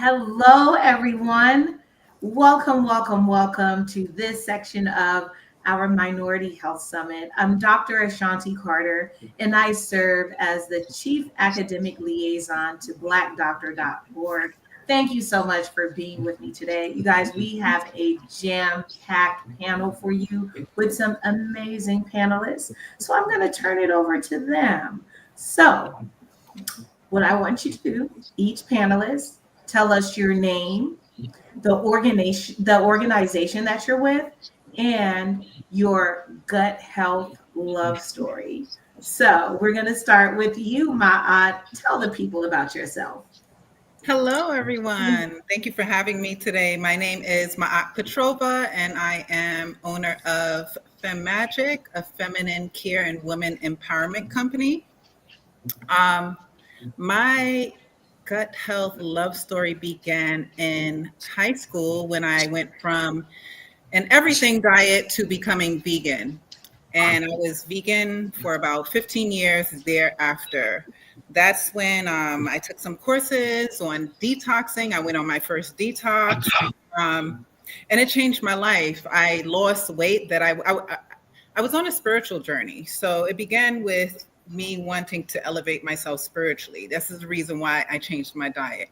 Hello, everyone. Welcome, welcome, welcome to this section of our Minority Health Summit. I'm Dr. Ashanti Carter, and I serve as the Chief Academic Liaison to BlackDoctor.org. Thank you so much for being with me today. You guys, we have a jam-packed panel for you with some amazing panelists. So I'm going to turn it over to them. So, what I want you to do, each panelist, tell us your name, the organization that you're with, and your gut health love story. So we're going to start with you, Ma'at. Tell the people about yourself. Hello, everyone. Thank you for having me today. My name is Ma'at Petrova, and I am owner of FemMagic, a feminine care and women empowerment company. Um, my gut health love story began in high school when I went from an everything diet to becoming vegan. And I was vegan for about 15 years thereafter. That's when I took some courses on detoxing. I went on my first detox, um, and it changed my life. I lost weight that I was on a spiritual journey. So it began with me wanting to elevate myself spiritually. This is the reason why I changed my diet.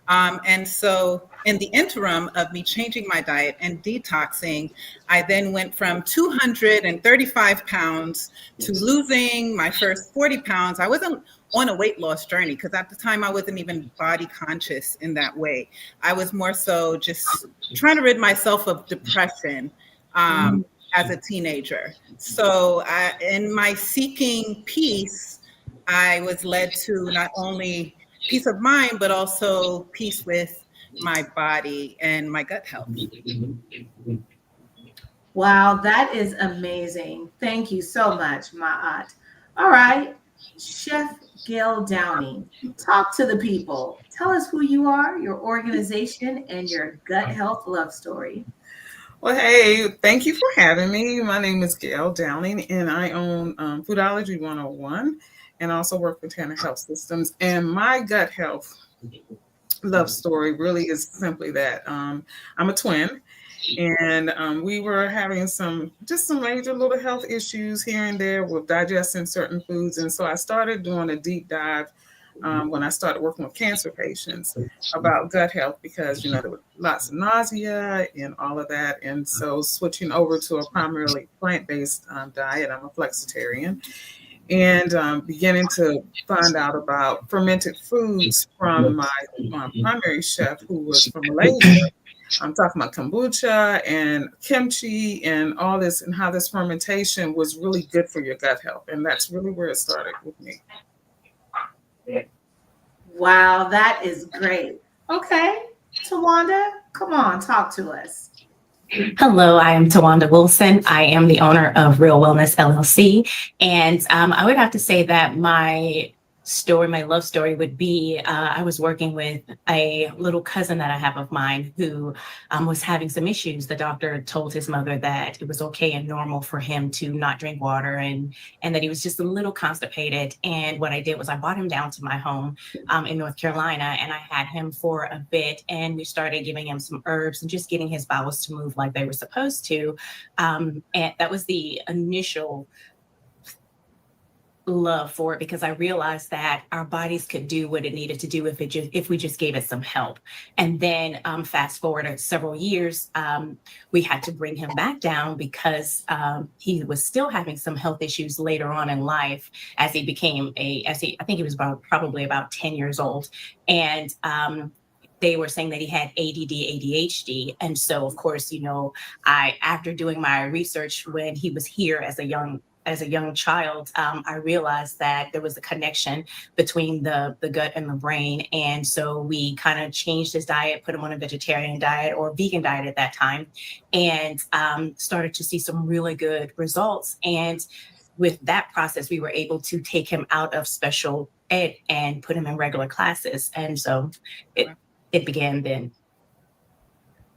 And so, in the interim of me changing my diet and detoxing, I then went from 235 pounds to losing my first 40 pounds. I wasn't on a weight loss journey because at the time I wasn't even body conscious in that way. I was more so just trying to rid myself of depression. As a teenager. So in my seeking peace, I was led to not only peace of mind, but also peace with my body and my gut health. Wow, that is amazing. Thank you so much, Ma'at. All right, Chef Gail Downing, talk to the people. Tell us who you are, your organization, and your gut health love story. Well, hey, thank you for having me. My name is Gail Downing, and I own Foodology 101 and also work with Tanner Health Systems. And my gut health love story really is simply that I'm a twin, and we were having some major little health issues here and there with digesting certain foods. And so I started doing a deep dive when I started working with cancer patients about gut health because, there were lots of nausea and all of that. And so switching over to a primarily plant-based diet, I'm a flexitarian, and beginning to find out about fermented foods from my primary chef who was from Malaysia. I'm talking about kombucha and kimchi and all this, and how this fermentation was really good for your gut health. And that's really where it started with me. Wow, that is great. Okay, Tawanda, come on, talk to us. Hello, I am Tawanda Wilson. I am the owner of Real Wellness LLC. And I would have to say that my love story would be I was working with a little cousin that I have of mine who was having some issues. The doctor told his mother that it was okay and normal for him to not drink water and that he was just a little constipated. And what I did was I brought him down to my home in North Carolina, and I had him for a bit, and we started giving him some herbs and just getting his bowels to move like they were supposed to. And that was the initial love for it, because I realized that our bodies could do what it needed to do if we just gave it some help. And then fast forward several years, we had to bring him back down because he was still having some health issues later on in life as he became I think he was probably about 10 years old. And they were saying that he had ADD, ADHD. And so, of course, after doing my research when he was here as a young child, I realized that there was a connection between the gut and the brain. And so we kind of changed his diet, put him on a vegetarian diet or vegan diet at that time, and started to see some really good results. And with that process, we were able to take him out of special ed and put him in regular classes. And so it began then.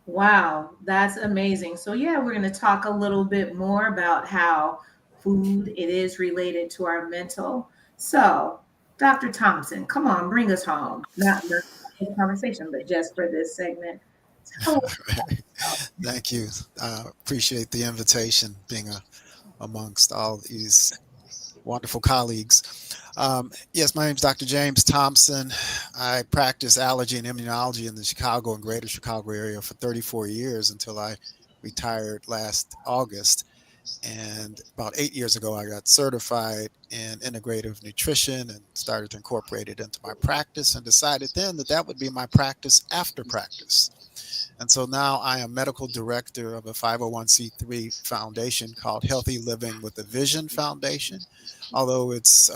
Wow, that's amazing. So, yeah, we're going to talk a little bit more about how food it is related to our mental. So, Dr. Thompson, come on, bring us home. Not conversation, but just for this segment. Tell us about yourself. Thank you. Appreciate the invitation, being amongst all these wonderful colleagues. Yes, my name is Dr. James Thompson. I practiced allergy and immunology in the Chicago and greater Chicago area for 34 years until I retired last August. And about 8 years ago, I got certified in integrative nutrition and started to incorporate it into my practice, and decided then that that would be my practice after practice. And so now I am medical director of a 501c3 foundation called Healthy Living with a Vision Foundation. Although its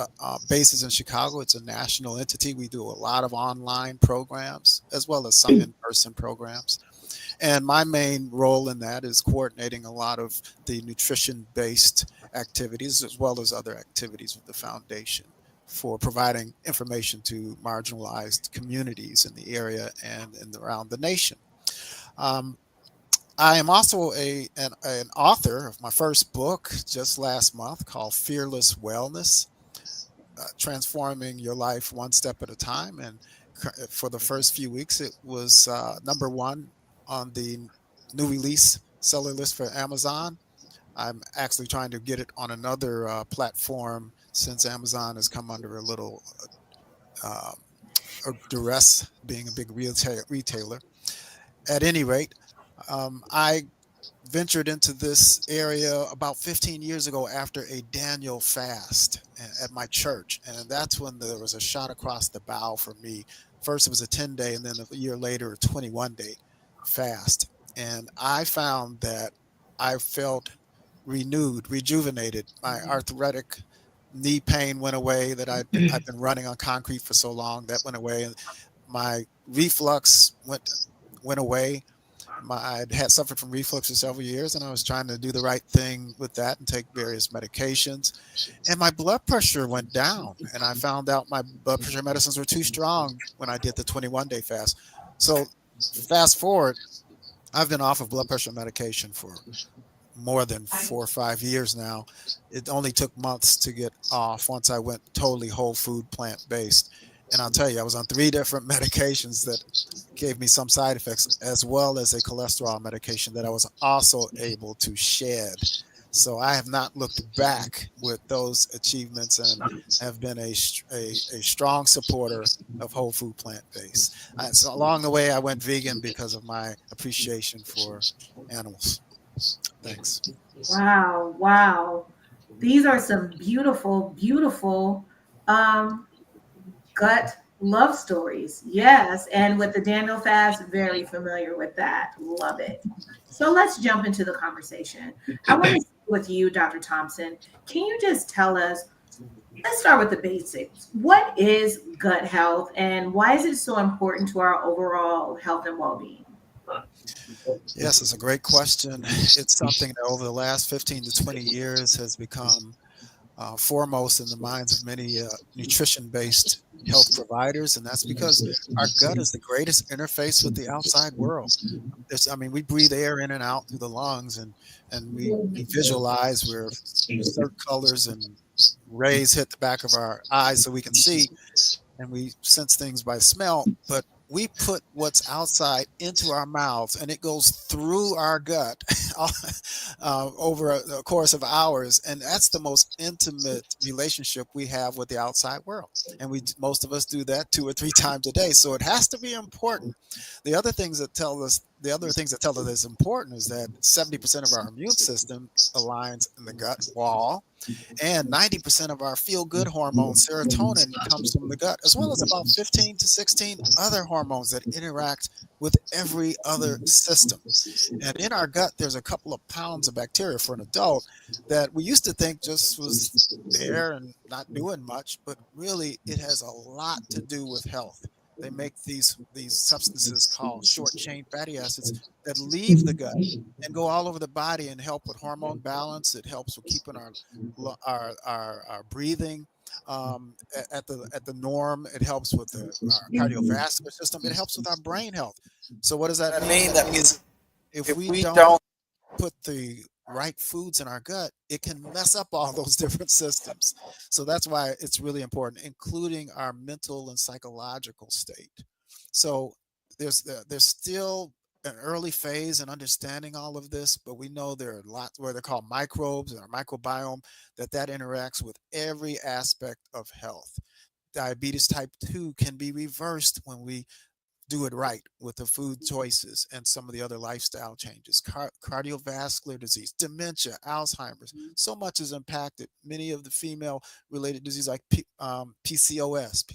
bases in Chicago, it's a national entity. We do a lot of online programs as well as some in-person programs. And my main role in that is coordinating a lot of the nutrition-based activities as well as other activities with the foundation for providing information to marginalized communities in the area and around the nation. I am also an author of my first book just last month called Fearless Wellness, Transforming Your Life One Step at a Time. And for the first few weeks, it was number one on the new release seller list for Amazon. I'm actually trying to get it on another platform since Amazon has come under a little duress, being a big retailer. At any rate, I ventured into this area about 15 years ago after a Daniel fast at my church. And that's when there was a shot across the bow for me. First, it was a 10-day, and then a year later, a 21-day fast. And I found that I felt renewed, rejuvenated. My arthritic knee pain went away that I've been running on concrete for so long. That went away. And my reflux went away. I had suffered from reflux for several years, and I was trying to do the right thing with that and take various medications. And my blood pressure went down, and I found out my blood pressure medicines were too strong when I did the 21-day fast. So fast forward, I've been off of blood pressure medication for more than 4 or 5 years now. It only took months to get off once I went totally whole food, plant-based. And I'll tell you, I was on 3 different medications that gave me some side effects, as well as a cholesterol medication that I was also able to shed. So I have not looked back with those achievements and have been a strong supporter of whole food, plant-based. So along the way, I went vegan because of my appreciation for animals. Thanks. Wow, wow. These are some beautiful, beautiful gut love stories. Yes. And with the Daniel fast, very familiar with that. Love it. So let's jump into the conversation. I want to start with you, Dr. Thompson. Can you just tell us, let's start with the basics. What is gut health and why is it so important to our overall health and well-being? Yes, it's a great question. It's something that over the last 15 to 20 years has become foremost in the minds of many nutrition-based health providers, and that's because our gut is the greatest interface with the outside world. We breathe air in and out through the lungs, and we visualize where certain colors and rays hit the back of our eyes so we can see, and we sense things by smell, but we put what's outside into our mouths, and it goes through our gut over a course of hours. And that's the most intimate relationship we have with the outside world. And most of us do that 2 or 3 times a day. So it has to be important. The other things that tell us it's important is that 70% of our immune system aligns in the gut wall, and 90% of our feel-good hormone, serotonin, comes from the gut, as well as about 15 to 16 other hormones that interact with every other system. And in our gut, there's a couple of pounds of bacteria for an adult that we used to think just was there and not doing much, but really it has a lot to do with health. They make these substances called short-chain fatty acids that leave the gut and go all over the body and help with hormone balance. It helps with keeping our breathing at the norm. It helps with our cardiovascular system. It helps with our brain health. So what does that mean? That means if we don't put the right foods in our gut, it can mess up all those different systems. So that's why it's really important, including our mental and psychological state. So there's still an early phase in understanding all of this, but we know there are lots where they're called microbes and our microbiome that interacts with every aspect of health. Diabetes type 2 can be reversed when we do it right with the food choices and some of the other lifestyle changes. Cardiovascular disease, dementia, Alzheimer's, so much is impacted. Many of the female related diseases like PCOS,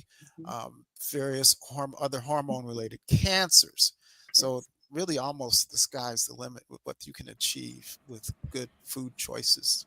various other hormone related cancers. So really almost the sky's the limit with what you can achieve with good food choices.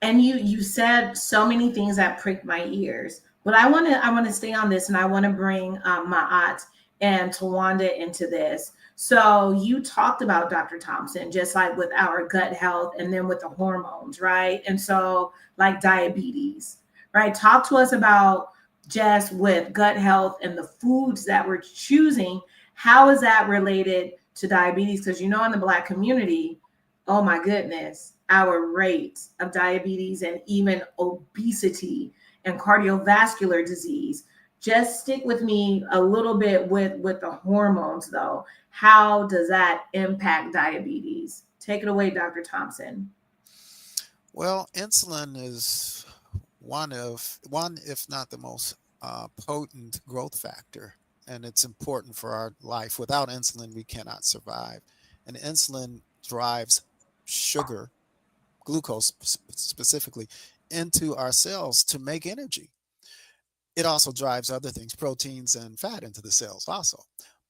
And you said so many things that pricked my ears, but I want to stay on this, and I want to bring my aunt and Tawanda into this. So you talked about Dr. Thompson, just like with our gut health and then with the hormones, right? And so like diabetes, right? Talk to us about just with gut health and the foods that we're choosing. How is that related to diabetes? Because in the Black community, oh my goodness, our rates of diabetes and even obesity and cardiovascular disease. Just stick with me a little bit with the hormones, though. How does that impact diabetes? Take it away, Dr. Thompson. Well, insulin is one, if not the most potent growth factor, and it's important for our life. Without insulin, we cannot survive. And insulin drives sugar, glucose specifically, into our cells to make energy. It also drives other things, proteins and fat, into the cells also.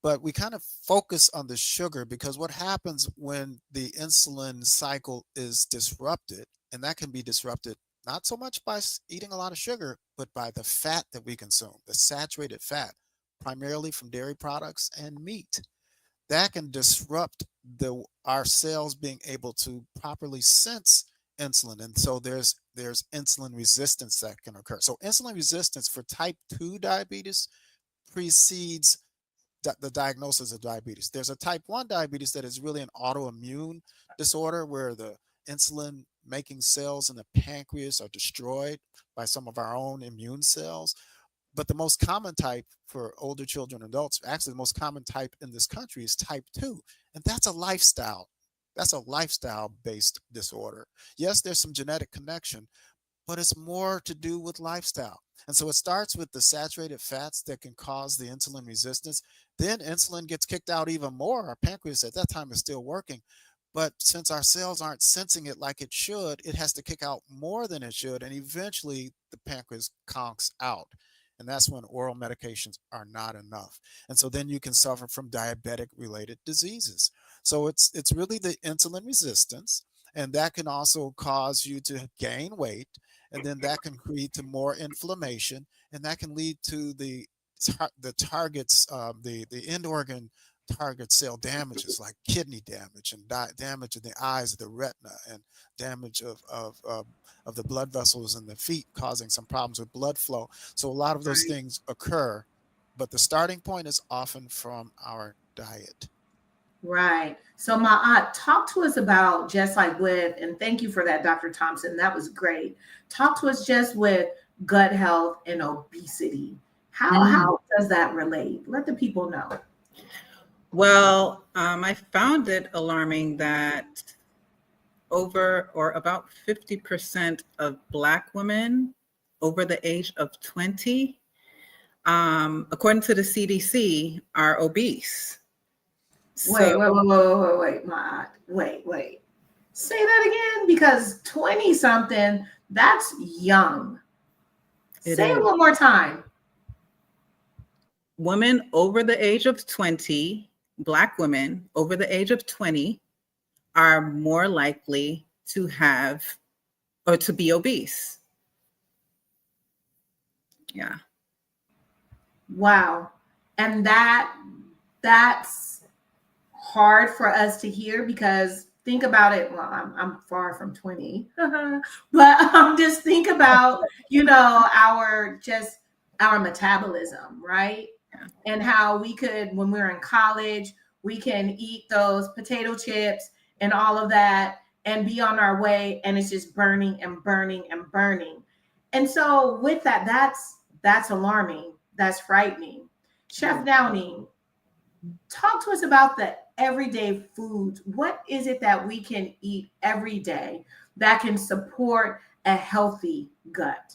But we kind of focus on the sugar because what happens when the insulin cycle is disrupted, and that can be disrupted not so much by eating a lot of sugar, but by the fat that we consume, the saturated fat, primarily from dairy products and meat. That can disrupt our cells being able to properly sense insulin, and so there's insulin resistance that can occur. So insulin resistance for type 2 diabetes precedes the diagnosis of diabetes. There's a type 1 diabetes that is really an autoimmune disorder where the insulin making cells in the pancreas are destroyed by some of our own immune cells. But the most common type for older children and adults, actually the most common type in this country, is type 2. And that's a lifestyle. That's a lifestyle-based disorder. Yes, there's some genetic connection, but it's more to do with lifestyle. And so it starts with the saturated fats that can cause the insulin resistance. Then insulin gets kicked out even more. Our pancreas at that time is still working. But since our cells aren't sensing it like it should, it has to kick out more than it should. And eventually the pancreas conks out. And that's when oral medications are not enough. And so then you can suffer from diabetic related diseases. So it's really the insulin resistance, and that can also cause you to gain weight, and then that can lead to more inflammation, and that can lead to the targets, the end organ target cell damages like kidney damage and damage in the eyes of the retina and damage of the blood vessels in the feet, causing some problems with blood flow. So a lot of those things occur, but the starting point is often from our diet. Right. So my aunt, talk to us about just like with, and thank you for that, Dr. Thompson. That was great. Talk to us just with gut health and obesity. How does that relate? Let the people know. Well, I found it alarming that about 50% of Black women over the age of 20, according to the CDC, are obese. Wait, my wait. Say that again, because 20 something, that's young. Say it one more time. Women over the age of 20, Black women over the age of 20 are more likely to have or to be obese. Yeah. Wow. And that's hard for us to hear, because think about it. Well, I'm far from 20, but just think about, our metabolism, right? Yeah. And how we could, when we're in college, we can eat those potato chips and all of that and be on our way, and it's just burning and burning and burning. And so with that, that's alarming. That's frightening. Chef Downing, talk to us about the everyday foods. What is it that we can eat every day that can support a healthy gut?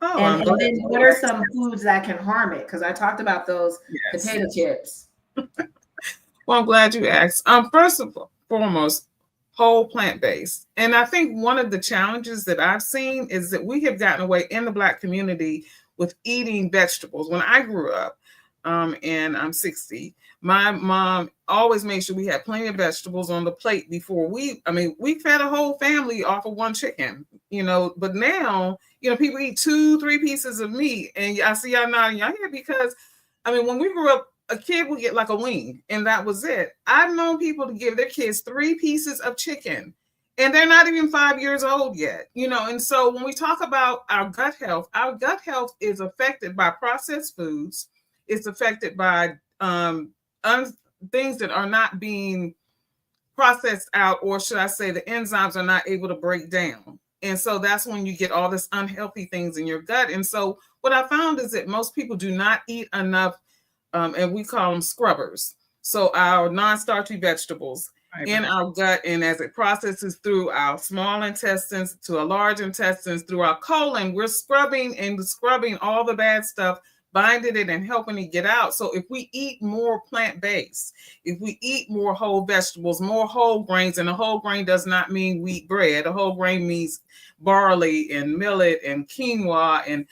Oh, And then what are some foods that can harm it? Because I talked about those yes. potato chips. Well, I'm glad you asked. First and foremost, whole plant-based. And I think one of the challenges that I've seen is that we have gotten away in the Black community with eating vegetables. When I grew up, and I'm 60, my mom always made sure we had plenty of vegetables on the plate before we fed a whole family off of one chicken, but now, people eat 2-3 pieces of meat. And I see y'all nodding your head because, when we grew up, a kid would get like a wing and that was it. I've known people to give their kids 3 pieces of chicken and they're not even 5 years old yet, And so when we talk about our gut health is affected by processed foods. It's affected by things that are not being processed out, or should I say the enzymes are not able to break down. And so that's when you get all this unhealthy things in your gut. And so what I found is that most people do not eat enough, and we call them scrubbers. So our non-starchy vegetables in our gut, and as it processes through our small intestines to our large intestines, through our colon, we're scrubbing all the bad stuff, binding it and helping it get out. So if we eat more plant-based, if we eat more whole vegetables, more whole grains, and a whole grain does not mean wheat bread. A whole grain means barley and millet and quinoa and,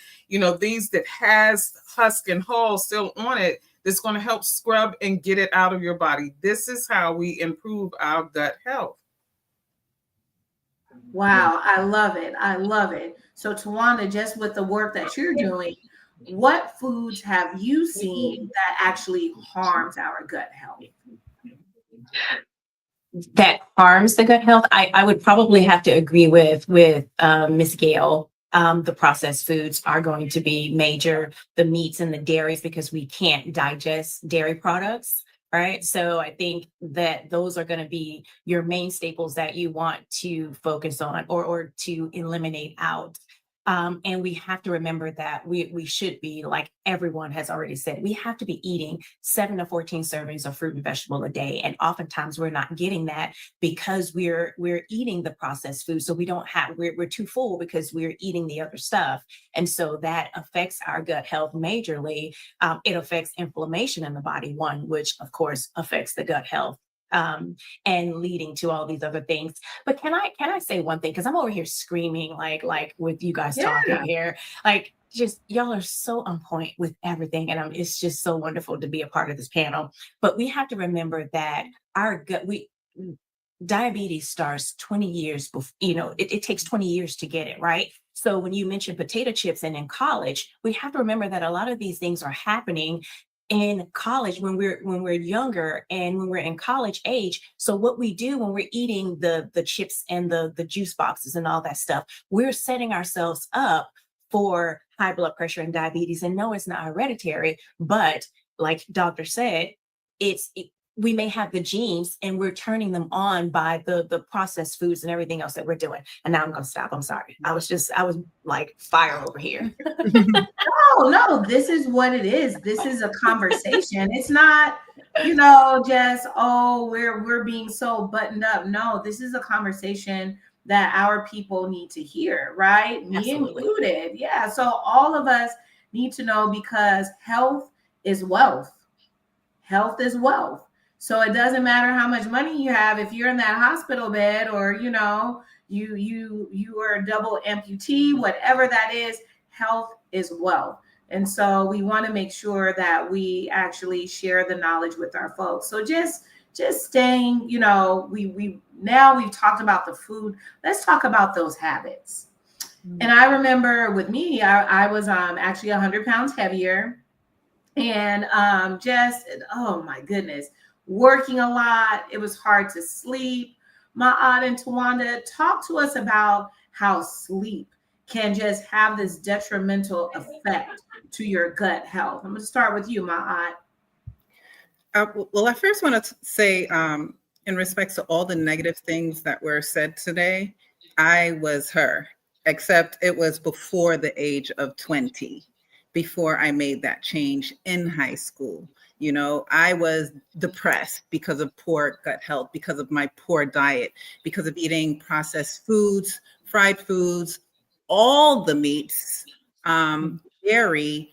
these that has husk and hull still on it, that's going to help scrub and get it out of your body. This is how we improve our gut health. Wow, I love it. I love it. So Tawanda, just with the work that you're doing, what foods have you seen that actually harms our gut health? That harms the gut health? I would probably have to agree with Ms. Gail. The processed foods are going to be major, the meats and the dairies, because we can't digest dairy products, right? So I think that those are going to be your main staples that you want to focus on or to eliminate out. And we have to remember that we should be, like everyone has already said, we have to be eating 7 to 14 servings of fruit and vegetable a day. And oftentimes we're not getting that because we're eating the processed food. So we're too full because we're eating the other stuff. And so that affects our gut health majorly. It affects inflammation in the body, which of course affects the gut health. And leading to all these other things. But can I say one thing? Because I'm over here screaming like with you guys talking here. Like, just y'all are so on point with everything. And it's just so wonderful to be a part of this panel. But we have to remember that our gut, diabetes starts 20 years before, it takes 20 years to get it, right? So when you mention potato chips and in college, we have to remember that a lot of these things are happening in college when we're younger and when we're in college age. So what we do when we're eating the chips and the juice boxes and all that stuff, we're setting ourselves up for high blood pressure and diabetes. And no, it's not hereditary, but like doctor said, we may have the genes and we're turning them on by the processed foods and everything else that we're doing. And now I'm going to stop. I'm sorry. I was like fire over here. No, this is what it is. This is a conversation. It's not, just, we're being so buttoned up. No, this is a conversation that our people need to hear, right? Me included. Yeah. So all of us need to know, because health is wealth. Health is wealth. So it doesn't matter how much money you have. If you're in that hospital bed, or you are a double amputee, whatever that is, health is wealth. And so we want to make sure that we actually share the knowledge with our folks. So just staying, we've talked about the food. Let's talk about those habits. And I remember with me, I was actually 100 pounds heavier, and oh my goodness, working a lot. It was hard to sleep. Ma'at and Tawanda, talk to us about how sleep can just have this detrimental effect to your gut health. I'm going to start with you, Ma'at. Well, I first want to say, in respect to all the negative things that were said today, I was her, except it was before the age of 20. before I made that change in high school. You know, I was depressed because of poor gut health, because of my poor diet, because of eating processed foods, fried foods, all the meats, dairy,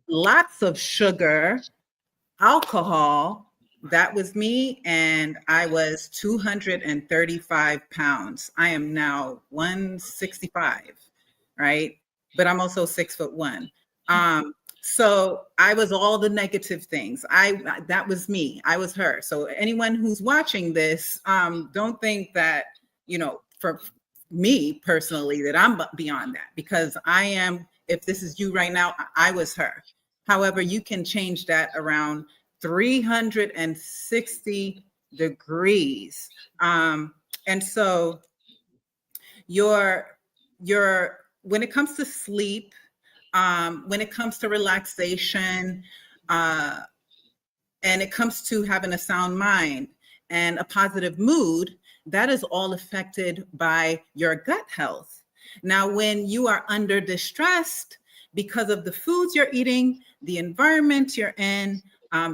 lots of sugar, alcohol. That was me. And I was 235 pounds. I am now 165, right? But I'm also 6'1". So I was all the negative things. That was me. I was her. So anyone who's watching this, don't think that, you know, for me personally, that I'm beyond that, because I am, if this is you right now, I was her. However, you can change that around 360 degrees. And so your when it comes to sleep, when it comes to relaxation, and it comes to having a sound mind and a positive mood, that is all affected by your gut health. Now, when you are under distress because of the foods you're eating, the environment you're in,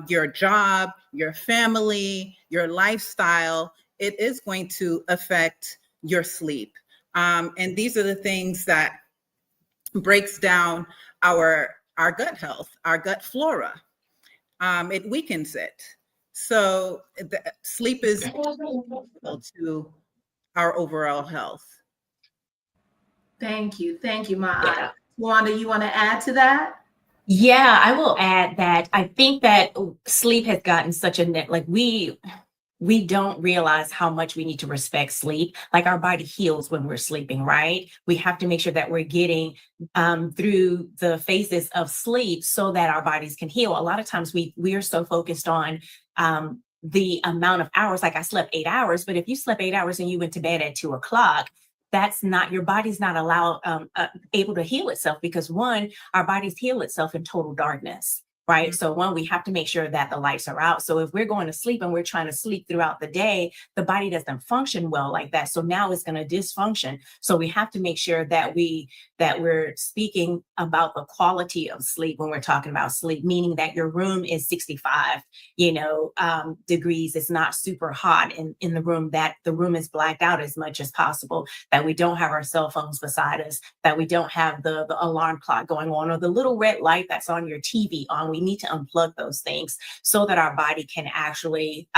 your job, your family, your lifestyle, it is going to affect your sleep. And these are the things that breaks down our gut health, our gut flora. It weakens it. So sleep is critical to our overall health. Thank you. Thank you, my Yeah. aunt. Wanda, you want to add to that? Yeah, I will add that I think that sleep has gotten such a like we don't realize how much we need to respect sleep. Like our body heals when we're sleeping, right? We have to make sure that we're getting through the phases of sleep so that our bodies can heal. A lot of times we are so focused on the amount of hours. Like I slept 8 hours, but if you slept 8 hours and you went to bed at 2 o'clock, that's not, your body's not able to heal itself, because one, our bodies heal itself in total darkness. Right. So one, we have to make sure that the lights are out. So if we're going to sleep and we're trying to sleep throughout the day, the body doesn't function well like that. So now it's going to dysfunction. So we have to make sure that we're speaking about the quality of sleep when we're talking about sleep, meaning that your room is 65, degrees. It's not super hot in the room, that the room is blacked out as much as possible, that we don't have our cell phones beside us, that we don't have the alarm clock going on, or the little red light that's on your TV on. We need to unplug those things so that our body can actually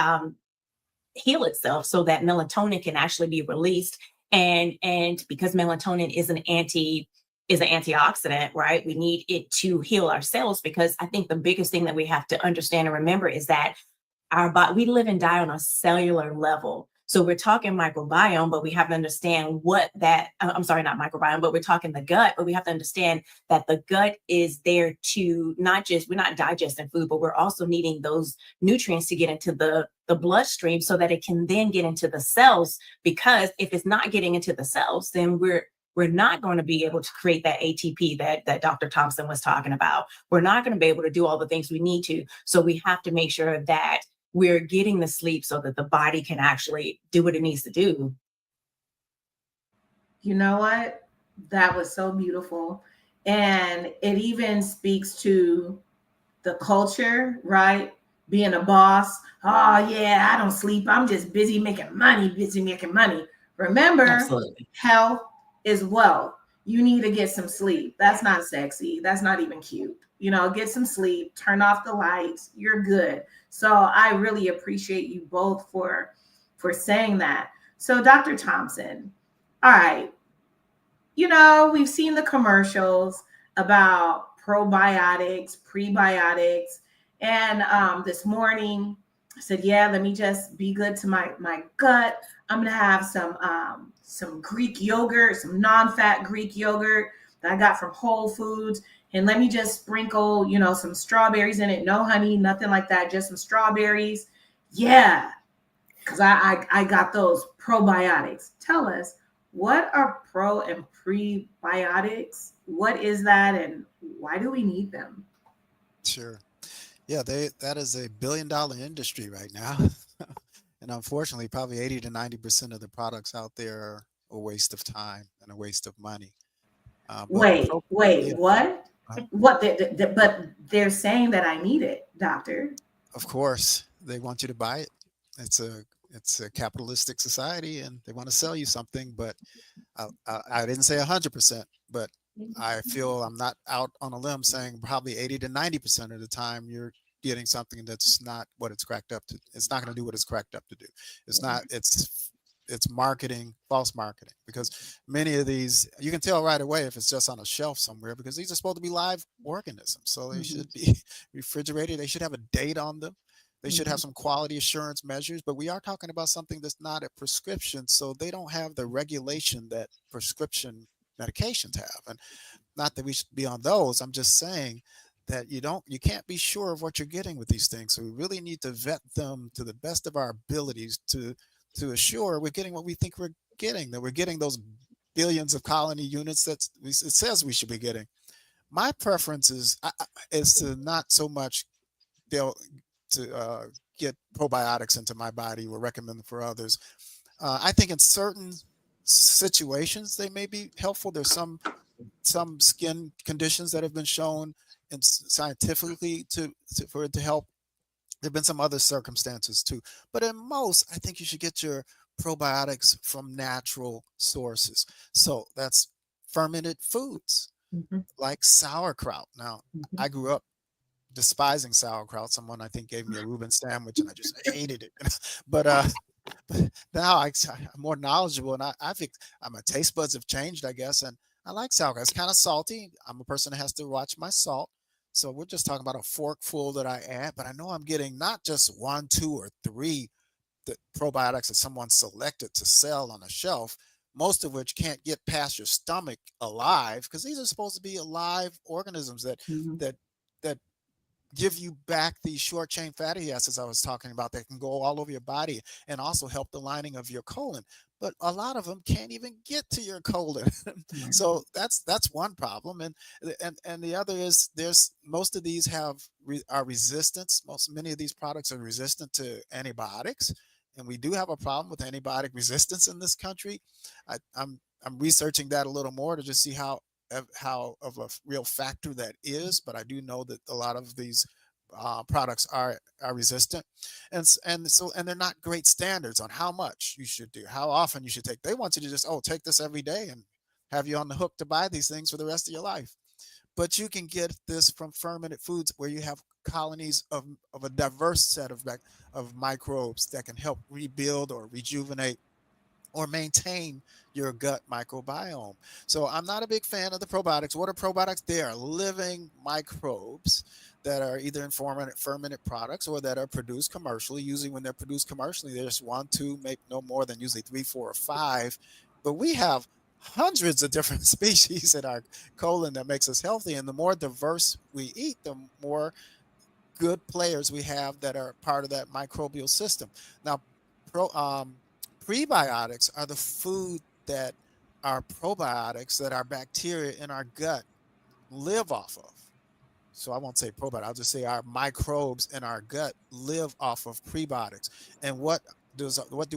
heal itself, so that melatonin can actually be released. And because melatonin is an antioxidant, right? We need it to heal our cells, because I think the biggest thing that we have to understand and remember is that our body, we live and die on a cellular level. So we're talking microbiome, but we have to understand what that, I'm sorry, not microbiome, but we're talking the gut, but we have to understand that the gut is there to we're not digesting food, but we're also needing those nutrients to get into the bloodstream so that it can then get into the cells. Because if it's not getting into the cells, then we're not going to be able to create that ATP that Dr. Thompson was talking about. We're not going to be able to do all the things we need to. So we have to make sure that we're getting the sleep so that the body can actually do what it needs to do. You know what? That was so beautiful. And it even speaks to the culture, right? Being a boss. Oh, yeah, I don't sleep. I'm just busy making money. Remember, Absolutely. Health is wealth. You need to get some sleep. That's not sexy. That's not even cute. Get some sleep, turn off the lights. You're good. So I really appreciate you both for saying that. So Dr. Thompson, all right. We've seen the commercials about probiotics, prebiotics. And this morning I said, yeah, let me just be good to my gut. I'm going to have some Greek yogurt, some non-fat Greek yogurt that I got from Whole Foods. And let me just sprinkle, some strawberries in it. No honey, nothing like that. Just some strawberries. Yeah, because I got those probiotics. Tell us, what are pro and prebiotics? What is that, and why do we need them? Sure. Yeah, that is a $1 billion industry right now. And unfortunately, probably 80 to 90% of the products out there are a waste of time and a waste of money. Wait, yeah. what? But they're saying that I need it, doctor. Of course, they want you to buy it. It's a capitalistic society, and they want to sell you something. But I didn't say 100%, but I feel I'm not out on a limb saying probably 80 to 90% of the time you're getting something that's not what it's cracked up to. It's not going to do what it's cracked up to do. It's not. It's marketing, false marketing, because many of these you can tell right away if it's just on a shelf somewhere, because these are supposed to be live organisms, so they should be refrigerated. They should have a date on them. They should have some quality assurance measures, but we are talking about something that's not a prescription, so they don't have the regulation that prescription medications have. And not that we should be on those. I'm just saying that you can't be sure of what you're getting with these things. So we really need to vet them to the best of our abilities to assure we're getting what we think we're getting, that we're getting those billions of colony units that it says we should be getting. My preference is to not so much get probiotics into my body or recommend them for others. I think in certain situations they may be helpful. There's some skin conditions that have been shown and scientifically for it to help. There've been some other circumstances too, but in most, I think you should get your probiotics from natural sources. So that's fermented foods like sauerkraut. Now, I grew up despising sauerkraut. Someone I think gave me a Reuben sandwich and I just hated it. But now I'm more knowledgeable, and I think my taste buds have changed, I guess, and I like sauerkraut. It's kind of salty. I'm a person that has to watch my salt. So we're just talking about a forkful that I add, but I know I'm getting not just 1, 2, or 3 the probiotics that someone selected to sell on a shelf, most of which can't get past your stomach alive, because these are supposed to be alive organisms that that give you back these short chain fatty acids I was talking about that can go all over your body and also help the lining of your colon. But a lot of them can't even get to your colon. So that's one problem. And the other is there's most of these are resistance. Many of these products are resistant to antibiotics. And we do have a problem with antibiotic resistance in this country. I'm researching that a little more to just see how of a real factor that is, but I do know that a lot of these products are resistant, and they're not great standards on how much you should do, how often you should take. They want you to just take this every day and have you on the hook to buy these things for the rest of your life. But you can get this from fermented foods where you have colonies of a diverse set of microbes that can help rebuild or rejuvenate or maintain your gut microbiome. So I'm not a big fan of the probiotics. What are probiotics? They are living microbes that are either in fermented products or that are produced commercially. Usually when they're produced commercially, there's 1, 2, maybe no more than usually 3, 4, or 5. But we have hundreds of different species in our colon that makes us healthy. And the more diverse we eat, the more good players we have that are part of that microbial system. Now, prebiotics are the food that are probiotics that our bacteria in our gut live off of. So I won't say probiotics, I'll just say our microbes in our gut live off of prebiotics. And what do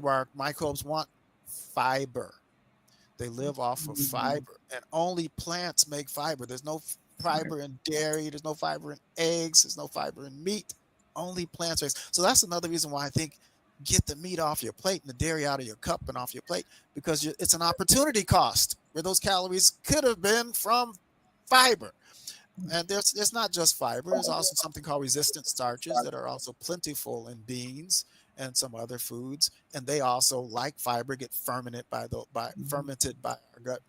our microbes want? Fiber. They live off of fiber, and only plants make fiber. There's no fiber in dairy, there's no fiber in eggs, there's no fiber in meat. Only plants raise. So that's another reason why I think get the meat off your plate and the dairy out of your cup and off your plate, because it's an opportunity cost where those calories could have been from fiber. And there's not just fiber. There's also something called resistant starches that are also plentiful in beans and some other foods, and they also, like fiber, get fermented by our gut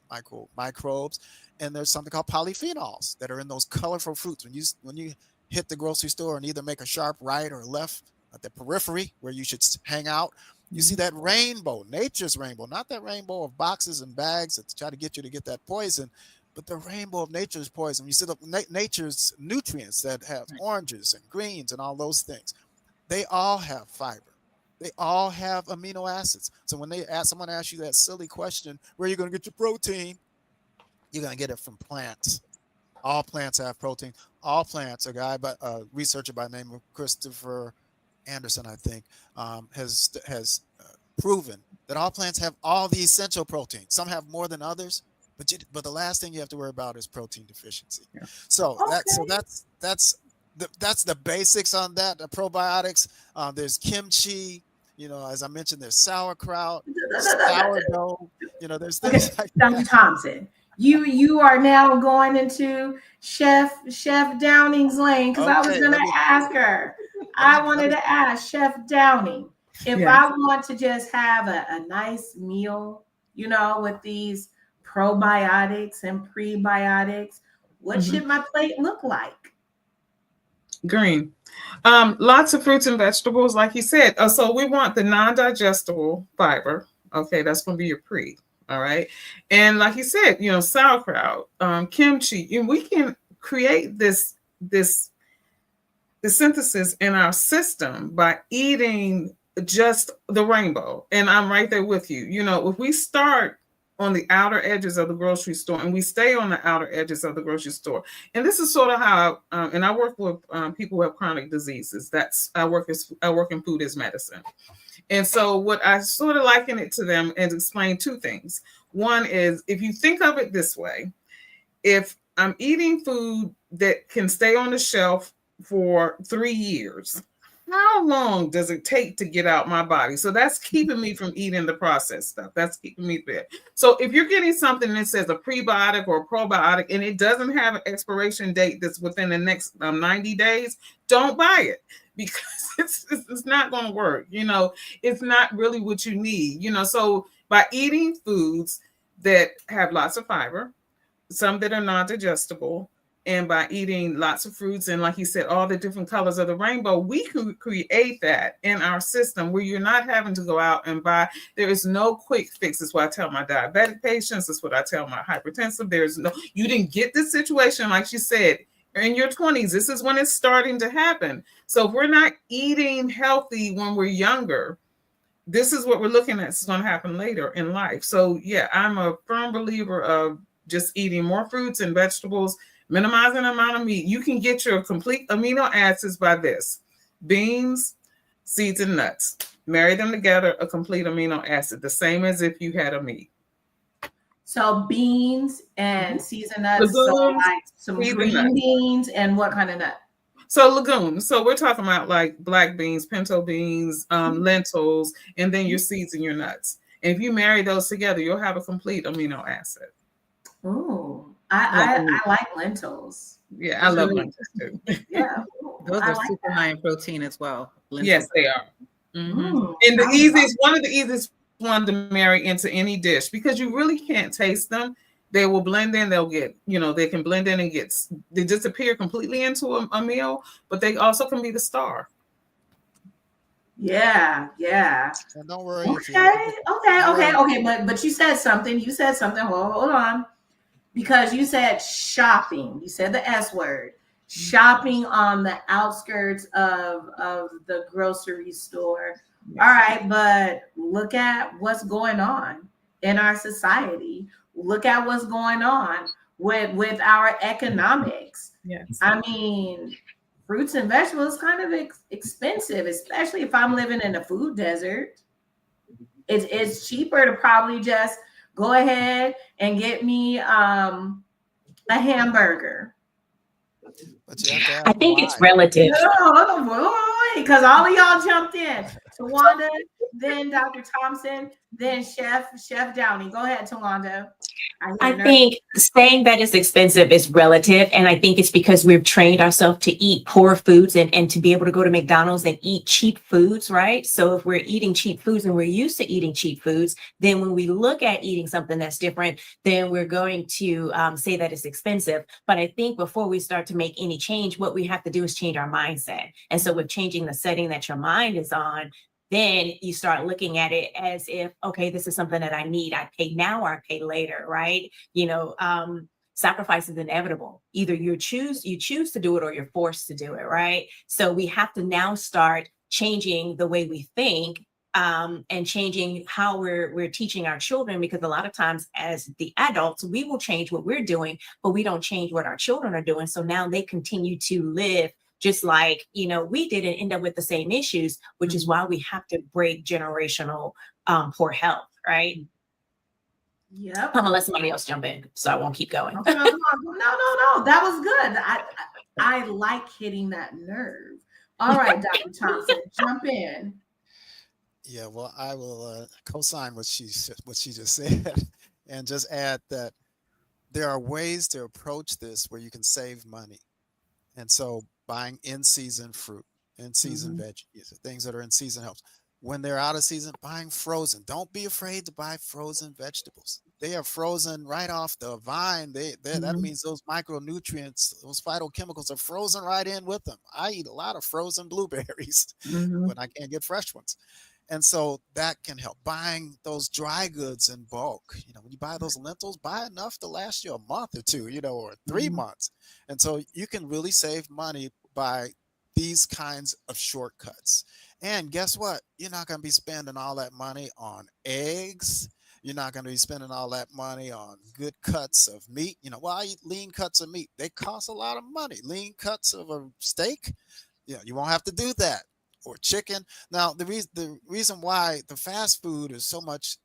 microbes. And there's something called polyphenols that are in those colorful fruits. When you hit the grocery store and either make a sharp right or left at the periphery where you should hang out, you see that rainbow, nature's rainbow, not that rainbow of boxes and bags that try to get you to get that poison, but the rainbow of nature's poison. You see the nature's nutrients that have oranges and greens and all those things. They all have fiber. They all have amino acids. So when someone asks you that silly question, where are you going to get your protein? You're going to get it from plants. All plants have protein. All plants. A researcher by the name of Christopher Anderson, I think, has proven that all plants have all the essential proteins. Some have more than others, but the last thing you have to worry about is protein deficiency. Yeah. So Okay. that's the basics on that. The probiotics. There's kimchi. As I mentioned, there's sauerkraut, sourdough. There's Okay, things like Dr. that. Thompson, you are now going into Chef Downing's lane because I was Okay, gonna let me ask her. let me I let wanted me to ask Chef Downing if Yeah. I want to just have a nice meal, with these probiotics and prebiotics, what Mhm. should my plate look like? Green. Lots of fruits and vegetables, like you said. So we want the non-digestible fiber. Okay, that's going to be your pre. All right, and like you said, sauerkraut, kimchi, and we can create this the synthesis in our system by eating just the rainbow. And I'm right there with you. If we start on the outer edges of the grocery store and we stay on the outer edges of the grocery store, and this is sort of how, and I work with people who have chronic diseases. I work in food as medicine. And so what I sort of liken it to them and explain two things. One is, if you think of it this way, if I'm eating food that can stay on the shelf for 3 years, how long does it take to get out my body? So that's keeping me from eating the processed stuff. That's keeping me there. So if you're getting something that says a prebiotic or a probiotic and it doesn't have an expiration date that's within the next 90 days, don't buy it, because it's not going to work. It's not really what you need. So by eating foods that have lots of fiber, some that are non-digestible, and by eating lots of fruits and, like you said, all the different colors of the rainbow, we can create that in our system where you're not having to go out and buy. There is no quick fix. That's what I tell my diabetic patients. That's what I tell my hypertensive. You didn't get this situation, like she said, in your 20s. This is when it's starting to happen. So if we're not eating healthy when we're younger, this is what we're looking at. It's going to happen later in life. So yeah, I'm a firm believer of just eating more fruits and vegetables, minimizing the amount of meat. You can get your complete amino acids by this: beans, seeds, and nuts. Marry them together, a complete amino acid, the same as if you had a meat. So beans and seasoned nuts, so Legumes, like some seeds, and green nuts. beans, and what kind of nut? So legumes. So we're talking about like black beans, pinto beans, lentils, and then your seeds and your nuts. And if you marry those together, you'll have a complete amino acid. Ooh, I like lentils. Yeah, I love lentils too. Yeah, Those I are like super high in protein as well. Yes, they are. And one of the easiest one to marry into any dish, because you really can't taste them. They will blend in. They'll get, they can blend in and they disappear completely into a meal, but they also can be the star. Yeah. And don't worry Okay. But you said something. Hold on. Because you said shopping. You said the S word. Shopping on the outskirts of the grocery store. Yes. All right, but look at what's going on in our society. Look at what's going on with our economics. Yes. I mean, fruits and vegetables kind of expensive, especially if I'm living in a food desert. It's cheaper to probably just go ahead and get me a hamburger. But you have to ask I think why. it's relative. Because all of y'all jumped in. Tawanda, then Dr. Thompson, then Chef Downey. Go ahead, Tawanda. I think saying that it's expensive is relative. And I think it's because we've trained ourselves to eat poor foods and to be able to go to McDonald's and eat cheap foods, right? So if we're eating cheap foods and we're used to eating cheap foods, then when we look at eating something that's different, then we're going to say that it's expensive. But I think before we start to make any change, what we have to do is change our mindset. And so with changing the setting that your mind is on, then you start looking at it as if, okay, this is something that I need. I pay now or I pay later, right? Sacrifice is inevitable. Either you choose to do it or you're forced to do it, right? So we have to now start changing the way we think and changing how we're teaching our children, because a lot of times as the adults, we will change what we're doing, but we don't change what our children are doing. So now they continue to live just like, we did and end up with the same issues, which is why we have to break generational poor health, right? Yep. I'm gonna let somebody else jump in, so I won't keep going. No, that was good. I like hitting that nerve. All right, Dr. Thompson, jump in. Yeah, well, I will co-sign what she just said, and just add that there are ways to approach this where you can save money. And so buying in-season fruit, in-season veggies, things that are in season helps. When they're out of season, buying frozen. Don't be afraid to buy frozen vegetables. They are frozen right off the vine. That means those micronutrients, those phytochemicals are frozen right in with them. I eat a lot of frozen blueberries when I can't get fresh ones. And so that can help. Buying those dry goods in bulk. When you buy those lentils, buy enough to last you a month or two, or 3 months. And so you can really save money by these kinds of shortcuts. And guess what? You're not going to be spending all that money on eggs. You're not going to be spending all that money on good cuts of meat. I eat lean cuts of meat. They cost a lot of money. Lean cuts of a steak, you won't have to do that. Or chicken. Now, the reason why the fast food is so much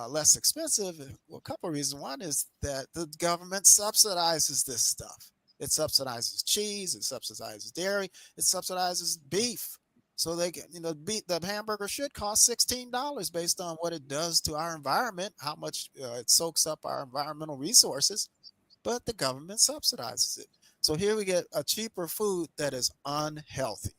less expensive, well, a couple of reasons. One is that the government subsidizes this stuff. It subsidizes cheese, it subsidizes dairy, it subsidizes beef. So they get, the hamburger should cost $16 based on what it does to our environment, how much it soaks up our environmental resources, but the government subsidizes it. So here we get a cheaper food that is unhealthy.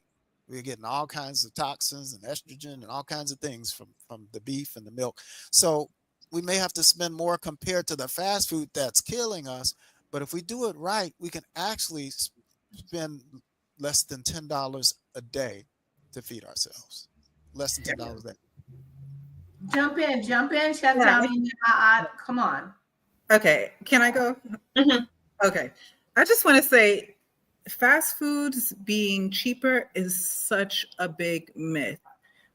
We're getting all kinds of toxins and estrogen and all kinds of things from the beef and the milk. So we may have to spend more compared to the fast food that's killing us. But if we do it right, we can actually spend less than $10 a day to feed ourselves. Less than $10 a day. Jump in, Chef Tommy. Come on. Okay, can I go? Okay, I just want to say, fast foods being cheaper is such a big myth.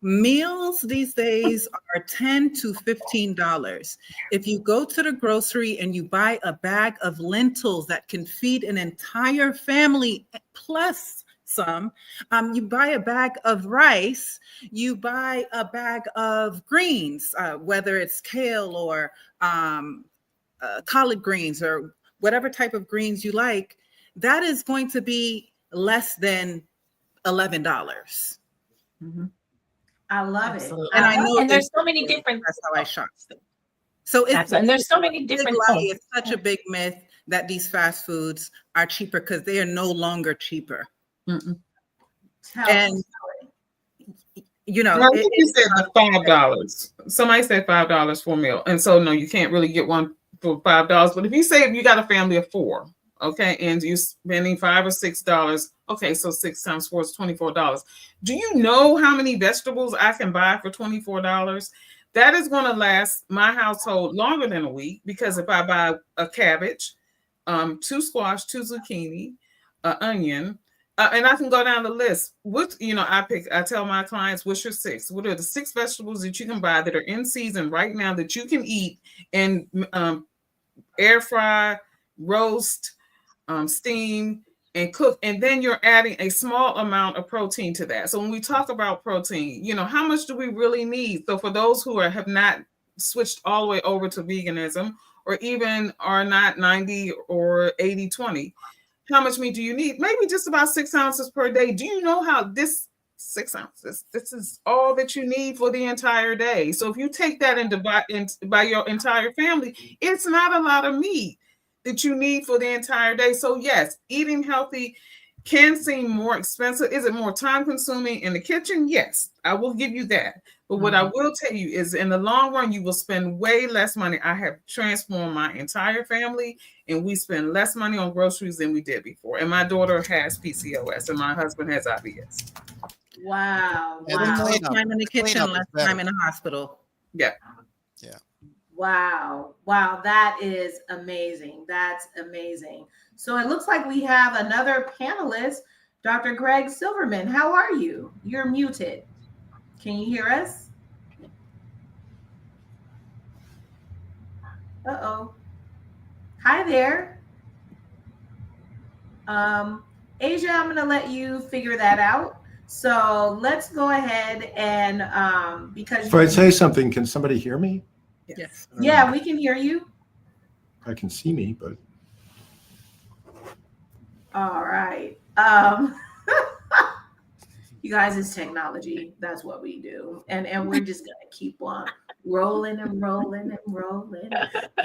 Meals these days are $10 to $15. If you go to the grocery and you buy a bag of lentils that can feed an entire family plus some, you buy a bag of rice, you buy a bag of greens, whether it's kale or collard greens or whatever type of greens you like, that is going to be less than $11. I love Absolutely. it. And I know there's so many different. That's how I shop. So and there's so many different. It's such a big myth that these fast foods are cheaper because they are no longer cheaper. And I think you said the $5. Somebody said $5 for a meal, and so no, you can't really get one for $5. But if you say you got a family of 4. Okay, and you're spending $5 or $6. Okay, so 6 times 4 is $24. Do you know how many vegetables I can buy for $24? That is going to last my household longer than a week, because if I buy a cabbage, 2 squash, 2 zucchini, an onion, and I can go down the list. I tell my clients, what's your 6? What are the 6 vegetables that you can buy that are in season right now that you can eat and air fry, roast, steam, and cook, and then you're adding a small amount of protein to that. So when we talk about protein, how much do we really need? So for those who have not switched all the way over to veganism, or even are not 90 or 80-20, how much meat do you need? Maybe just about 6 ounces per day. Do you know how this 6 ounces, this is all that you need for the entire day? So if you take that and divide by your entire family, it's not a lot of meat that you need for the entire day. So yes, eating healthy can seem more expensive. Is it more time consuming in the kitchen? Yes, I will give you that. But what I will tell you is, in the long run, you will spend way less money. I have transformed my entire family, and we spend less money on groceries than we did before. And my daughter has PCOS, and my husband has IBS. Wow. And More cleanup- time in the kitchen, cleanup less is better. time in the hospital. Yeah. Wow. That is amazing. That's amazing. So it looks like we have another panelist, Dr. Greg Silverman. How are you? You're muted. Can you hear us? Uh-oh. Hi there. Asia, I'm going to let you figure that out. So let's go ahead and because If I say something, can somebody hear me? Yes. Yeah, we can hear you. I can see me, but All right. You guys, it's technology. That's what we do. And we're just gonna keep on rolling and rolling and rolling.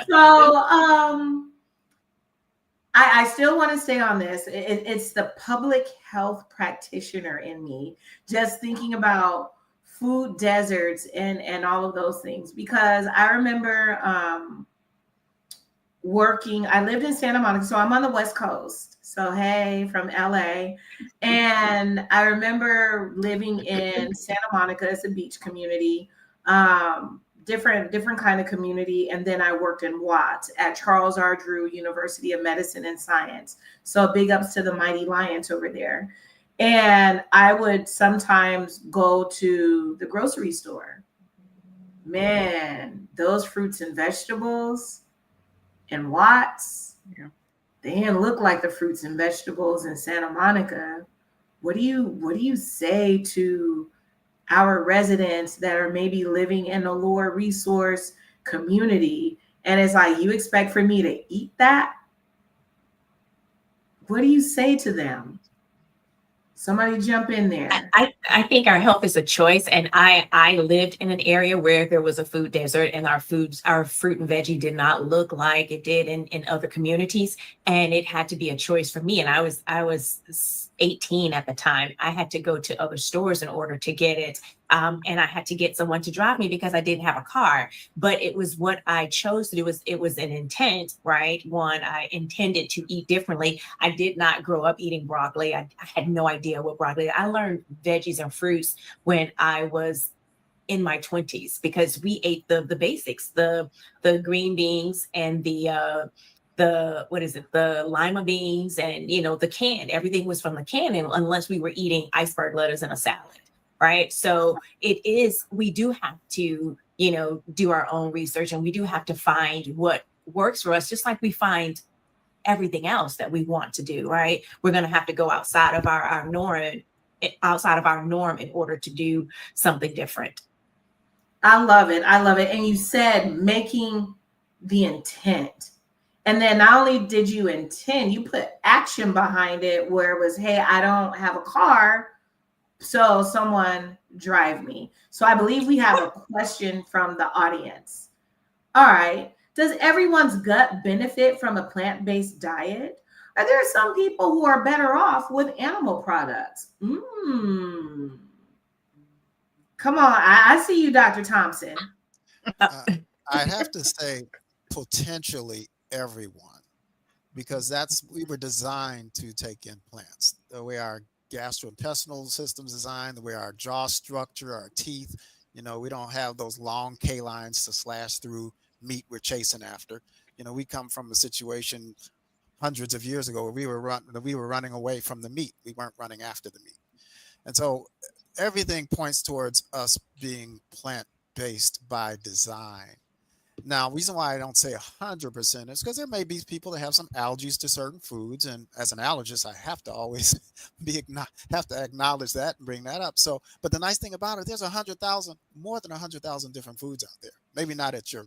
So I still want to stay on this. It's the public health practitioner in me, just thinking about food deserts and all of those things. Because I remember I lived in Santa Monica, so I'm on the West Coast. So hey, from LA. And I remember living in Santa Monica. It's a beach community, different kind of community. And then I worked in Watts at Charles R. Drew University of Medicine and Science. So big ups to the Mighty Lions over there. And I would sometimes go to the grocery store. Man, those fruits and vegetables and Watts, they didn't look like the fruits and vegetables in Santa Monica. What do you say to our residents that are maybe living in a lower resource community, and it's like, you expect for me to eat that? What do you say to them? Somebody jump in there. I think our health is a choice. And I lived in an area where there was a food desert, and our fruit and veggie did not look like it did in other communities. And it had to be a choice for me. And I was 18 at the time. I had to go to other stores in order to get it. And I had to get someone to drive me because I didn't have a car. But it was what I chose to do. It was an intent, right? One, I intended to eat differently. I did not grow up eating broccoli. I had no idea what broccoli. I learned veggies and fruits when I was in my 20s, because we ate the basics, the green beans and the lima beans, and the can. Everything was from the can, unless we were eating iceberg lettuce in a salad. Right. So we do have to, do our own research, and we do have to find what works for us, just like we find everything else that we want to do. Right. We're going to have to go outside of our norm in order to do something different. I love it. And you said making the intent. And then not only did you intend, you put action behind it, where it was, hey, I don't have a car, so someone drive me. So I believe we have a question from the audience. All right. Does everyone's gut benefit from a plant-based diet? Are there some people who are better off with animal products? Come on. I see you, Dr. Thompson. I have to say potentially everyone, because we were designed to take in plants. The way our gastrointestinal system's designed, the way our jaw structure, our teeth, we don't have those long canines to slash through meat we're chasing after. We come from a situation hundreds of years ago where we were running away from the meat. We weren't running after the meat. And so everything points towards us being plant-based by design. Now, reason why I don't say 100% is because there may be people that have some allergies to certain foods, and as an allergist, I have to always have to acknowledge that and bring that up. So, but the nice thing about it, there's more than 100,000 different foods out there. Maybe not at your